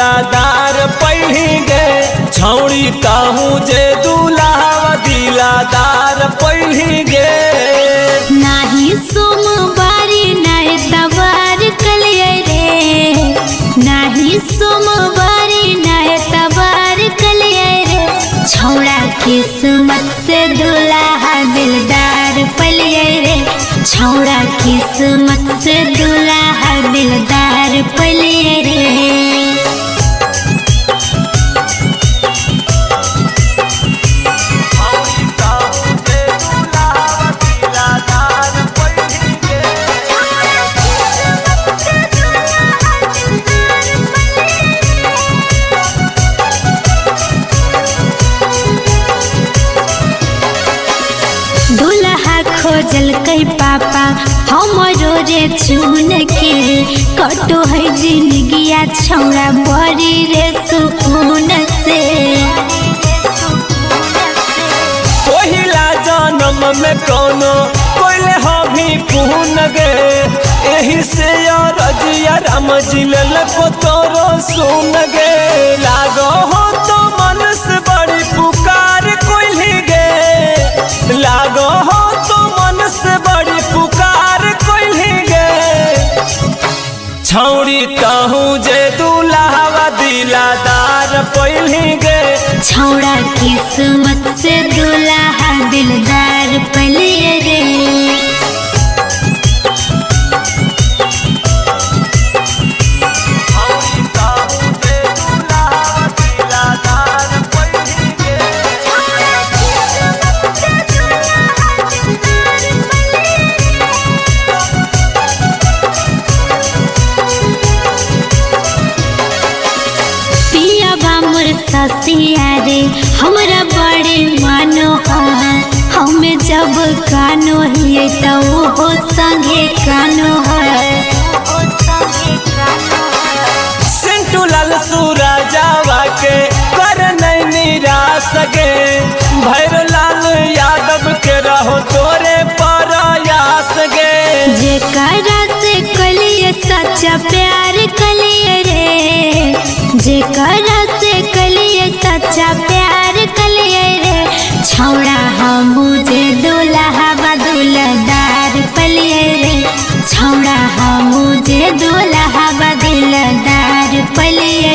दिलादार पहली गे छौड़ी कहूँ जे दूल्हा दिलादार पहली गे। नाही सोमवारी नहीं तबार कलिए रे, नाही सोमवारी नहीं तबार कलिए रे। छौड़ा किस्मत से दूल्हा दिलदार पलिए रे, छौड़ा किस्मत से दूल्हा दिलदार पलिए रे। दूल्हा खोजल कई पापा हमरो रे चुन के, कटो है जिंदगिया छौड़ा बड़ी रे सुकून से। पहिला जन्म में कोनो कोइले हभी पून गे, एही से रजिया राम जिलल को तोरो सुन गे। लागो हो तो मन से बड़ी पुकार कोइली गे, लागो हो तो मन से बड़ी पुकार कोइली गे। छौड़ी कहूँ जे दूल्हा दिलादार पहली गे, छौड़ा किस्मत से दूल्हा दिलदार पलिए रे। ससिया रे हमरा बड़े मानो है, हमें जब कानो हिए तो वो संगे कानो है। सिंटू लाल सूरजावा के कर नहीं निराश गे, भैर लाल यादव के रहो तोरे प्रयास गे। जेकरा से कलिए सच्चा प्यार कलिए रे, जेकरा से कलिए सच्चा प्यार कलिए रे। छौड़ा हमू जे दूल्हा दिलदार पलिए रे, छौड़ा हमू जे दूल्हा दिलदार पलिए